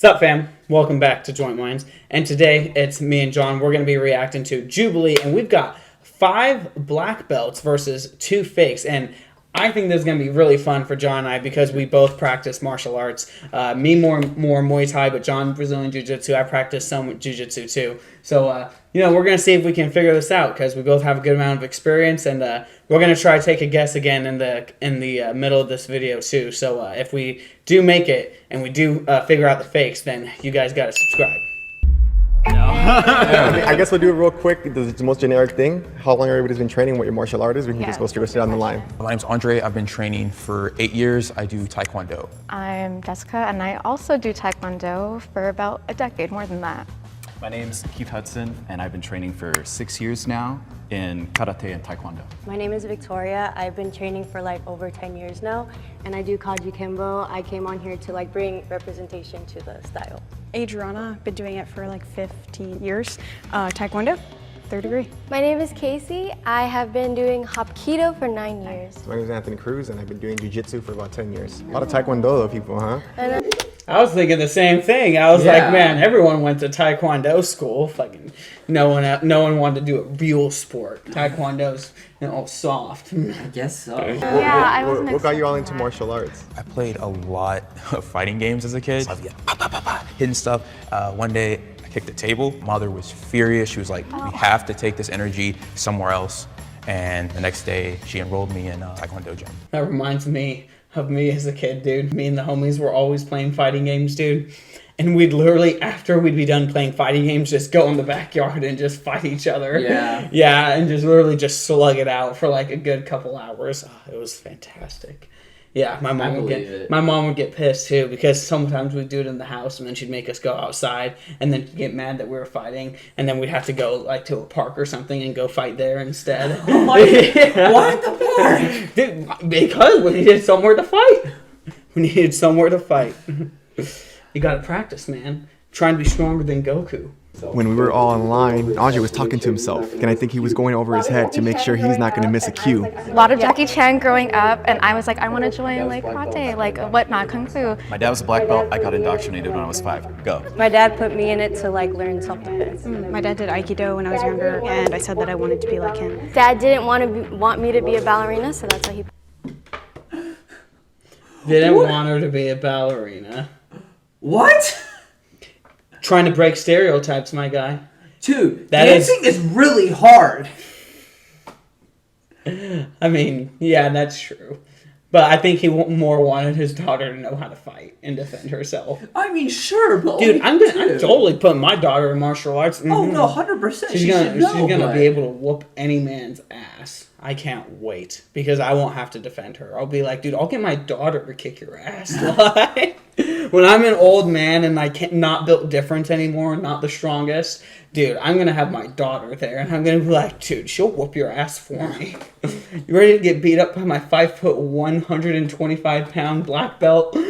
What's up, fam? Welcome back to Joint Minds. And today it's me and John. We're going to be reacting to Jubilee, and we've got 5 black belts versus 2 fakes. And I think this is going to be really fun for John and I because we both practice martial arts. Me more Muay Thai, but John Brazilian Jiu-Jitsu. I practice some Jiu-Jitsu too. So, we're going to see if we can figure this out because we both have a good amount of experience, and we're going to try to take a guess again in the middle of this video too. So if we do make it and we do figure out the fakes, then you guys got to subscribe. I guess we'll do it real quick. The most generic thing. How long everybody's been training, what your martial art is. We can just go straight down the line. My name's Andre. I've been training for 8 years. I do Taekwondo. I'm Jessica, and I also do Taekwondo for about a decade, more than that. My name's Keith Hudson, and I've been training for 6 years now in Karate and Taekwondo. My name is Victoria. I've been training for like over 10 years now, and I do Kaji Kimbo. I came on here to bring representation to the style. Adriana, been doing it for like 15 years. Taekwondo, 3rd degree. My name is Casey. I have been doing Hapkido for 9 years. My name is Anthony Cruz, and I've been doing Jiu-Jitsu for about 10 years. A lot of Taekwondo though, people, huh? I was thinking the same thing. I was like, man, everyone went to Taekwondo school. Fucking no one wanted to do a real sport. Taekwondo's soft. I guess so. I wasn't What got you all into expecting that. martial arts? I played a lot of fighting games as a kid. So I'd get hitting stuff. One day I kicked the table. Mother was furious. She was like, we have to take this energy somewhere else. And the next day she enrolled me in a Taekwondo gym. That reminds me of me as a kid, dude. Me and the homies were always playing fighting games, dude. And we'd literally, after we'd be done playing fighting games, just go in the backyard and just fight each other. Yeah. Yeah, and just literally just slug it out for like a good couple hours. Oh, it was fantastic. Yeah, my mom would get pissed too because sometimes we'd do it in the house and then she'd make us go outside and then get mad that we were fighting and then we'd have to go like to a park or something and go fight there instead. Why the park? Dude, because we needed somewhere to fight. We needed somewhere to fight. You gotta practice, man. Trying to be stronger than Goku. When we were all online, Andre was talking to himself, and I think he was going over his head to make sure he's not going to miss a cue. A lot of Jackie Chan growing up, and I was like, I want to join like karate, like whatnot, kung fu. My dad was a black belt. I got indoctrinated when I was 5. Go. My dad put me in it to learn self-defense. My dad did Aikido when I was younger, and I said that I wanted to be like him. Dad didn't want me to be a ballerina, so that's why he... Didn't want her to be a ballerina. What? Trying to break stereotypes, my guy. Dude, dancing is really hard. I mean, yeah, that's true. But I think he more wanted his daughter to know how to fight and defend herself. I mean, sure, but dude, I'm totally putting my daughter in martial arts. Oh no, 100%. She's gonna be able to whoop any man's ass. I can't wait because I won't have to defend her. I'll be like, dude, I'll get my daughter to kick your ass. Like, when I'm an old man and I can't not built different anymore, not the strongest, dude, I'm gonna have my daughter there and I'm gonna be like, dude, she'll whoop your ass for me. You ready to get beat up by my 5'1", 125-pound black belt? Put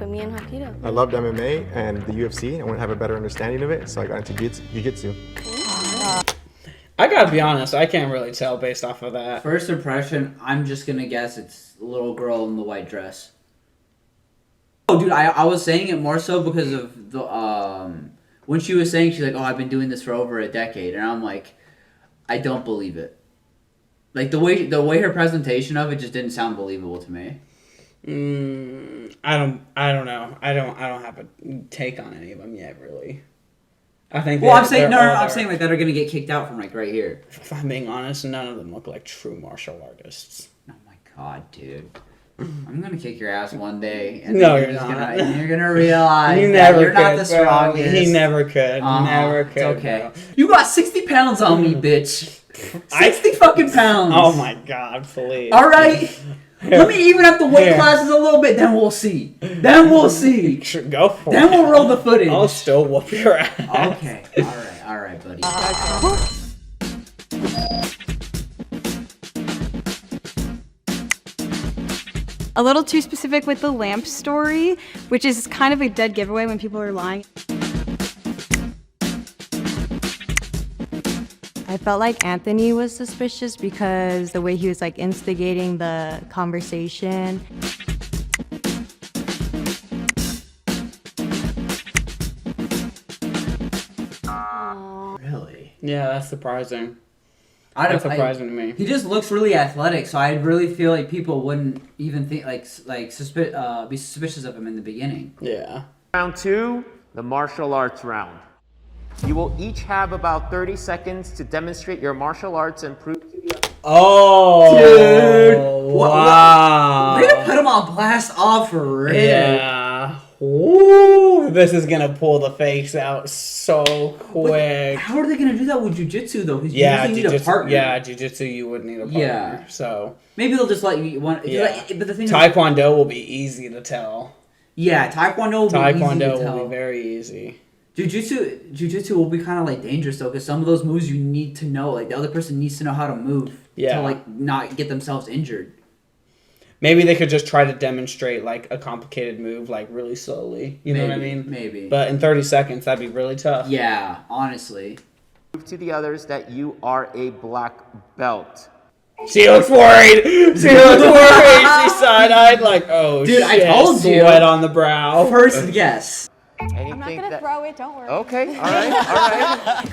me in Hapkido. I loved MMA and the UFC. I want to have a better understanding of it, so I got into Jiu-Jitsu. I gotta be honest, I can't really tell based off of that. First impression, I'm just gonna guess it's a little girl in the white dress. Oh, dude, I was saying it more so because of the when she was saying she's like, oh, I've been doing this for over a decade, and I'm like, I don't believe it. Like the way her presentation of it just didn't sound believable to me. I don't know. I don't have a take on any of them yet, really. I think. Well, I'm saying I'm saying like that are gonna get kicked out from like right here. If I'm being honest, none of them look like true martial artists. Oh my god, dude! I'm gonna kick your ass one day, and no, then you're not. You're gonna realize you that never you're could, not the strongest. He never could. Never could. It's okay. Bro. You got 60 pounds on me, bitch. 60 fucking pounds. Oh my god, please. All right. Let me even up the weight classes a little bit, then we'll see. Then we'll see. Go for then it. Then we'll roll the footage. I'll still whoop your ass. Okay. All right, buddy. A little too specific with the lamp story, which is kind of a dead giveaway when people are lying. I I felt like Anthony was suspicious because the way he was like instigating the conversation. Really? Yeah, that's surprising. That's surprising to me. He just looks really athletic, so I really feel like people wouldn't even think be suspicious of him in the beginning. Yeah. Round 2, the martial arts round. You will each have about 30 seconds to demonstrate your martial arts and prove to the other. Oh, dude! Wow. Way to put him on blast off for real. Yeah. Ooh, this is gonna pull the face out so quick. But how are they gonna do that with jiu-jitsu though? Because Yeah, you usually need a partner. yeah, jiu-jitsu you would need a partner. Yeah. So maybe they'll just let you one. yeah. But the thing is, Taekwondo will be easy to tell. yeah, Taekwondo will be easy to tell. Will be very easy. Jiu-jitsu will be kind of like dangerous though, because some of those moves you need to know. Like the other person needs to know how to move to like not get themselves injured. Maybe they could just try to demonstrate like a complicated move like really slowly. You know what I mean? Maybe. But in 30 seconds, that'd be really tough. Yeah, honestly. Prove to the others that you are a black belt. She looks worried. She looks worried. She's side-eyed like, oh dude, shit. I told you. Sweat on the brow. First guess. I'm not gonna throw it, don't worry. Okay, all right.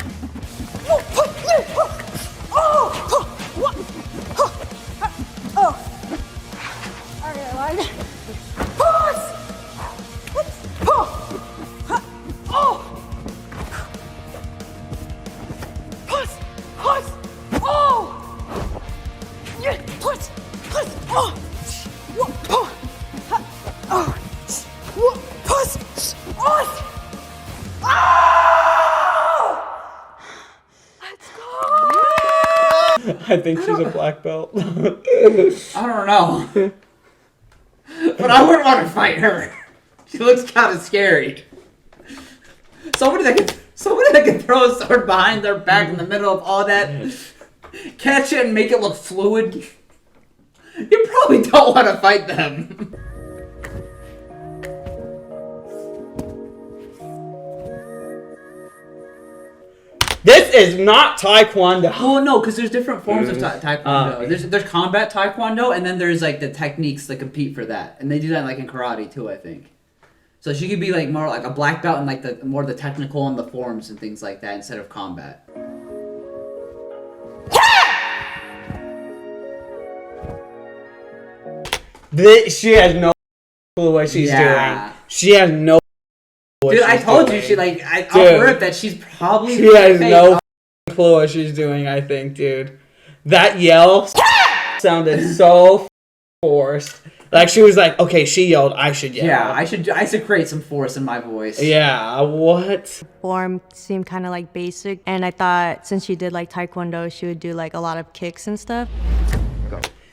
I think she's a black belt. I don't know. But I wouldn't want to fight her. She looks kind of scary. Somebody that can throw a sword behind their back in the middle of all that, catch it and make it look fluid. You probably don't want to fight them. This is not Taekwondo. Well, no, because there's different forms of Taekwondo. There's combat Taekwondo, and then there's like the techniques that compete for that, and they do that like in karate too, I think. So she could be like more like a black belt and like the more the technical and the forms and things like that instead of combat. She has no clue what she's doing. She has no. Dude, I told you she like I'll rip that she's probably. She has no clue what she's doing. I think, dude, that yell sounded so forced. Like she was like, okay, she yelled, I should yell. Yeah, I should create some force in my voice. Yeah, what? Form seemed kind of like basic, and I thought since she did like Taekwondo, she would do like a lot of kicks and stuff.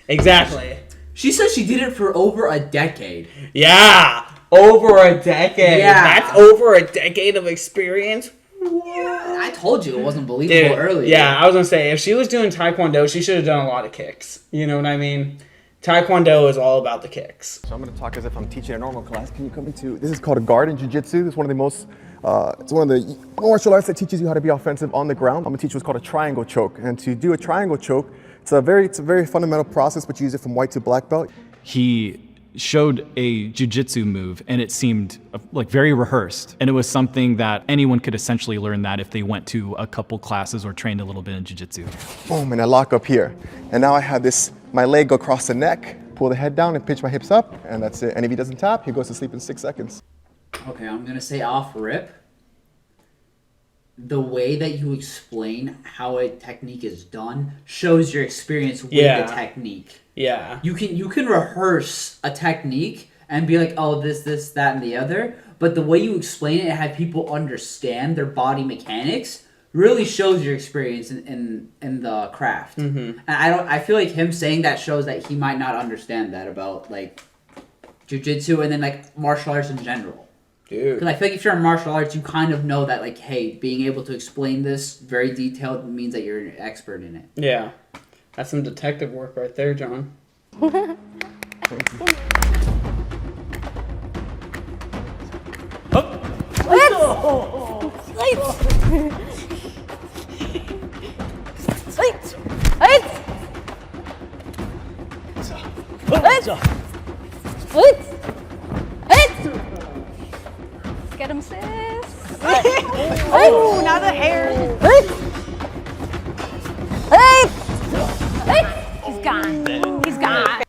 Exactly. She says she did it for over a decade. Yeah, over a decade. Yeah. That's over a decade of experience. Yeah, I told you it wasn't believable earlier. Yeah, I was gonna say if she was doing Taekwondo, she should have done a lot of kicks. You know what I mean? Taekwondo is all about the kicks. So I'm going to talk as if I'm teaching a normal class. Can you come into, this is called a guard in jiu-jitsu. This is one of the most, it's one of the martial arts that teaches you how to be offensive on the ground. I'm going to teach what's called a triangle choke. And to do a triangle choke, it's a very fundamental process, but you use it from white to black belt. He showed a jiu-jitsu move and it seemed like very rehearsed. And it was something that anyone could essentially learn that if they went to a couple classes or trained a little bit in jiu-jitsu. Boom, and I lock up here. And now I have this, my leg go across the neck, pull the head down and pinch my hips up, and that's it. And if he doesn't tap, he goes to sleep in 6 seconds. Okay, I'm gonna say off rip. The way that you explain how a technique is done shows your experience with the technique. Yeah. You can rehearse a technique and be like, oh, this, that, and the other. But the way you explain it and have people understand their body mechanics really shows your experience in the craft. Mm-hmm. And I feel like him saying that shows that he might not understand that about like jiu-jitsu and then like martial arts in general. Dude. Because I feel like if you're in martial arts, you kind of know that like, hey, being able to explain this very detailed means that you're an expert in it. Yeah. That's some detective work right there, John. Get him, sis. Oh, now the hair. He's gone. He's gone.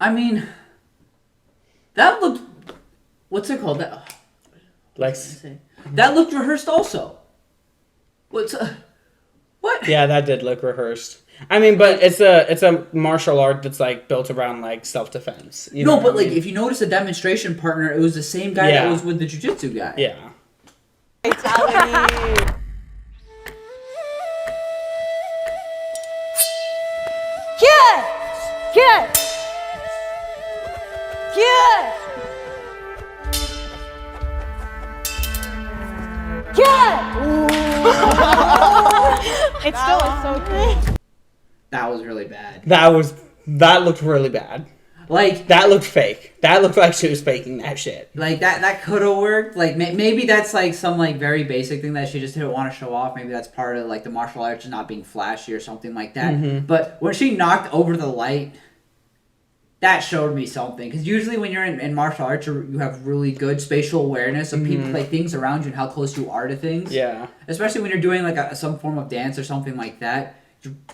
I mean, that looked. What's it called? That looked rehearsed also. What? Yeah, that did look rehearsed. I mean, but it's a martial art that's like built around like self-defense. No, but like if you notice the demonstration partner, it was the same guy that was with the jiu-jitsu guy. Yeah. Fatality. It still is so cool. That was really bad. That looked really bad. Like that looked fake. That looked like she was faking that shit. Like that could have worked. Like maybe that's like some like very basic thing that she just didn't want to show off. Maybe that's part of like the martial arts just not being flashy or something like that. Mm-hmm. But when she knocked over the light, that showed me something. Because usually when you're in martial arts, you have really good spatial awareness of people, like things around you and how close you are to things. Yeah. Especially when you're doing like some form of dance or something like that,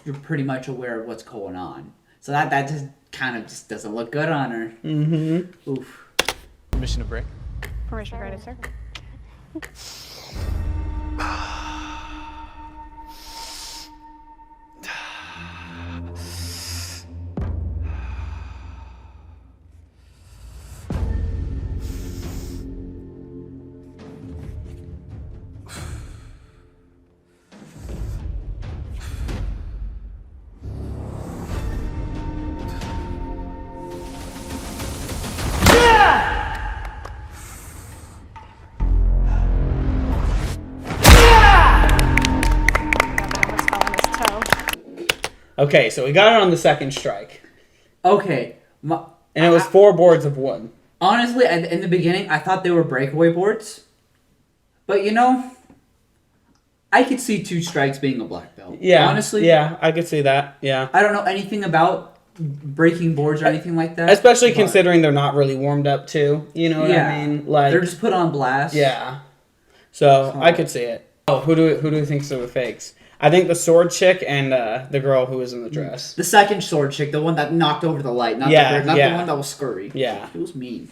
you're pretty much aware of what's going on. So that just kind of just doesn't look good on her. Mm-hmm. Oof. Permission to break? Permission granted, sir. Okay, so we got it on the second strike. Okay. And it was 4 boards of wood. Honestly, in the beginning, I thought they were breakaway boards. But, you know, I could see 2 strikes being a black belt. Yeah. Honestly. Yeah, I could see that. Yeah. I don't know anything about breaking boards or anything like that. Especially considering they're not really warmed up, too. You know what I mean? Like they're just put on blast. Yeah. So, I could see it. Oh, who do we think are the fakes? I think the sword chick and the girl who was in the dress. The second sword chick, the one that knocked over the light, not the one that was scurry. Yeah. She was mean.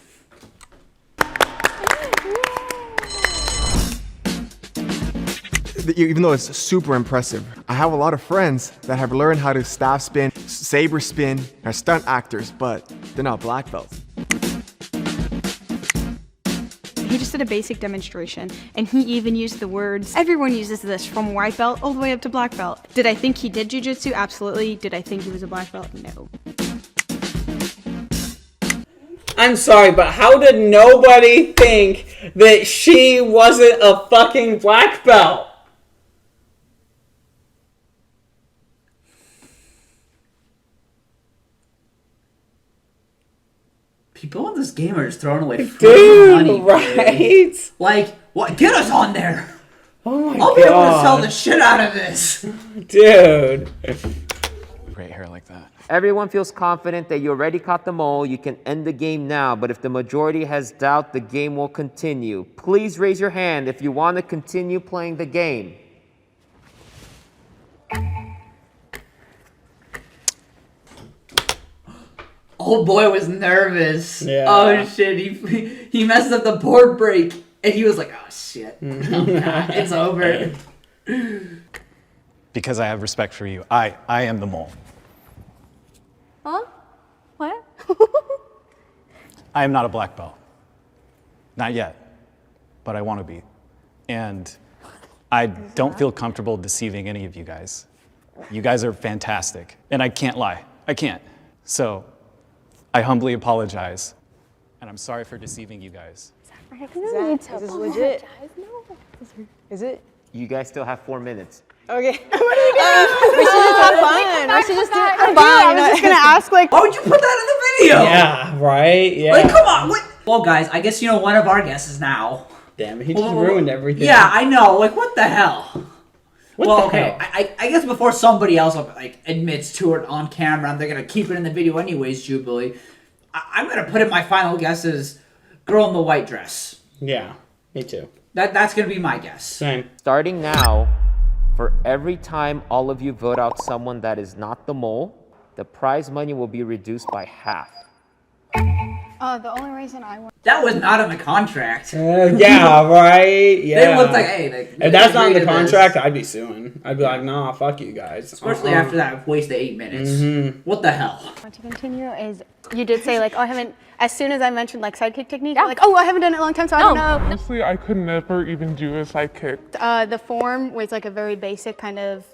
Even though it's super impressive, I have a lot of friends that have learned how to staff spin, saber spin, are stunt actors, but they're not black belts. He just did a basic demonstration, and he even used the words, everyone uses this from white belt all the way up to black belt. Did I think he did jiu-jitsu? Absolutely. Did I think he was a black belt? No. I'm sorry, but how did nobody think that she wasn't a fucking black belt? People in this game are just throwing away Dude, money. Right? Dude. Like, what? Get us on there. Oh my I'll be able to sell the shit out of this. Dude. Great hair like that. Everyone feels confident that you already caught them all. You can end the game now, but if the majority has doubt, the game will continue. Please raise your hand if you want to continue playing the game. Old boy was nervous. Yeah. Oh shit, he messed up the board break, and he was like, oh shit, it's over. Because I have respect for you, I am the mole. Huh? What? I am not a black belt. Not yet, but I want to be. And I don't feel comfortable deceiving any of you guys. You guys are fantastic, and I can't lie. I can't. So I humbly apologize, and I'm sorry for deceiving you guys. Is this legit? No. Is it? You guys still have 4 minutes. Okay. What are you doing? We should just have fun. We should just do it for fun. I was just gonna ask, like, Why would you put that in the video? Yeah, right? Yeah. Like, come on. What? Well, guys, I guess you know one of our guesses now. Damn it, he just ruined everything. Yeah, I know. Like, what the hell? Well, okay. I guess before somebody else like admits to it on camera, and they're gonna keep it in the video anyways, Jubilee. I'm gonna put in my final guess as girl in the white dress. Yeah, me too. That's gonna be my guess. Same. Starting now, for every time all of you vote out someone that is not the mole, the prize money will be reduced by half. The only reason I want. That was not in the contract. Yeah, right. Yeah. They looked like, hey, if that's not in the contract, I'd be suing. I'd be like, nah, fuck you guys. Especially after that waste of 8 minutes. Mm-hmm. What the hell? Want to continue is you did say like, oh, I haven't. As soon as I mentioned like sidekick technique, you're like, oh, I haven't done it in a long time, so I don't know. Honestly, I could never even do a sidekick. The form was like a very basic kind of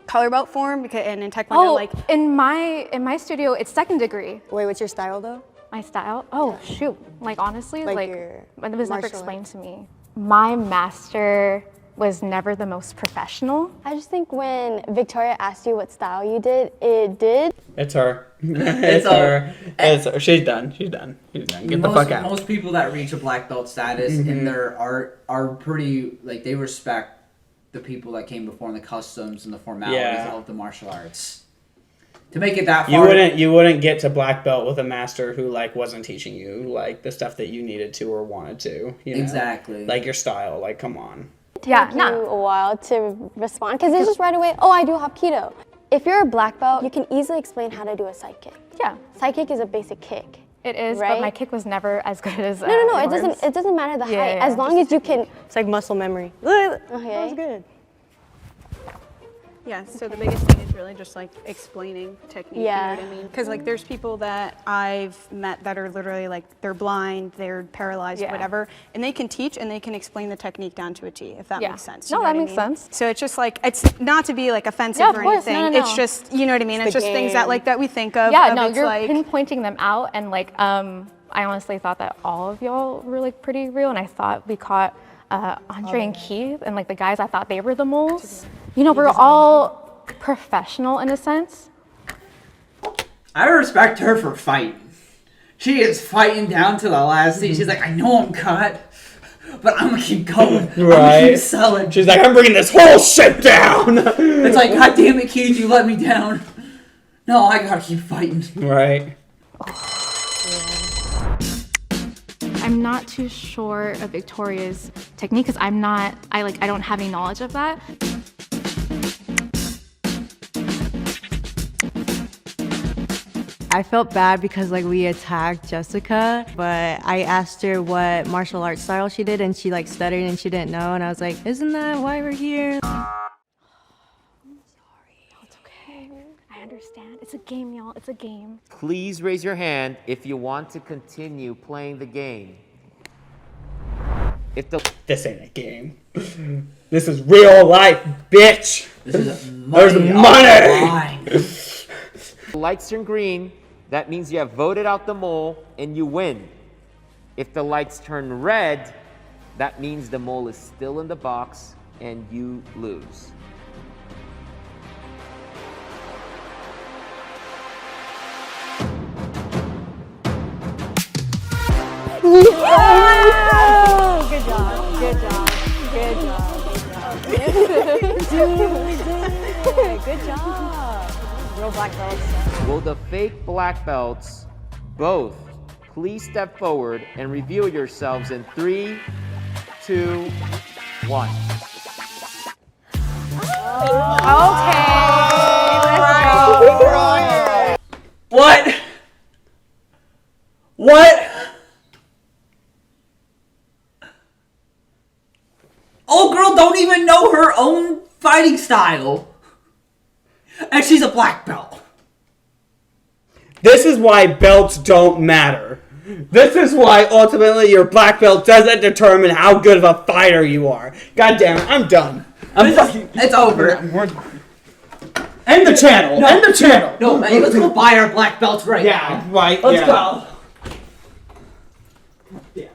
color belt form because and in Taekwondo like in my studio it's second degree. Wait, what's your style though? My style? Oh shoot! Like honestly, Like like your it was never martial explained to me. My master was never the most professional. I just think when Victoria asked you what style you did, it did. It's her. It's her. It's her. She's done. She's done. She's done. Get the fuck out. Most people that reach a black belt status in their art are pretty, like, they respect the people that came before in the customs and the formalities of the martial arts. To make it that far, you wouldn't get to black belt with a master who like wasn't teaching you like the stuff that you needed to or wanted to. You know? Exactly. Like your style. Like, come on. Take you a while to respond because it's just right away. Oh, I do Hapkido. If you're a black belt, you can easily explain how to do a side kick. Yeah, side kick is a basic kick. it is, right? but my kick was never as good as. No. It doesn't matter the height as long as you can. It's like muscle memory. Okay. That was good. yeah. So the biggest thing is really just like explaining technique. Yeah. You know what I mean? Because like there's people that I've met that are literally like they're blind, they're paralyzed, whatever, and they can teach and they can explain the technique down to a T. If that makes sense. You know that what I makes mean? sense. So it's just like it's not to be like offensive Yeah, of or course. anything. No. It's just you know what I mean. It's just things that like that we think of. Yeah, of no, it's you're like, pinpointing them out, and like I honestly thought that all of y'all were like pretty real, and I thought we caught Andre and Keith, and like the guys I thought they were the moles. You know, we're all professional in a sense. I respect her for fighting. She is fighting down to the last thing. She's like, I know I'm cut, but I'm gonna keep going. I'm gonna keep selling. She's like, I'm bringing this whole shit down. It's like, God damn it, Keith, you let me down. No, I gotta keep fighting. Right. I'm not too sure of Victoria's technique because I don't have any knowledge of that. I felt bad because like we attacked Jessica, but I asked her what martial arts style she did and she like stuttered and she didn't know, and I was like, isn't that why we're here? I'm sorry. No, it's okay. I understand. It's a game, y'all. It's a game. Please raise your hand if you want to continue playing the game. This ain't a game. This is real life, bitch. This is There's money. The lights turn green, that means you have voted out the mole and you win. If the lights turn red, that means the mole is still in the box and you lose. Oh, good job. Good job. Good job. Good job. Real black belts. Will the fake black belts both please step forward and reveal yourselves in 3, 2, 1. What? What? Old girl don't even know her own fighting style. And she's a black belt. This is why belts don't matter. This is why ultimately your black belt doesn't determine how good of a fighter you are. God damn it, I'm done. It's over. End the channel. End the channel. No, man, let's go buy our black belts right now. Right. Let's go. You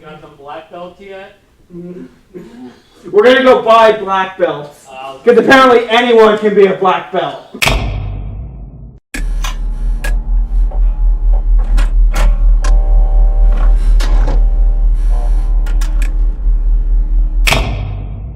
got the black belt yet? We're gonna go buy black belts. Because apparently anyone can be a black belt.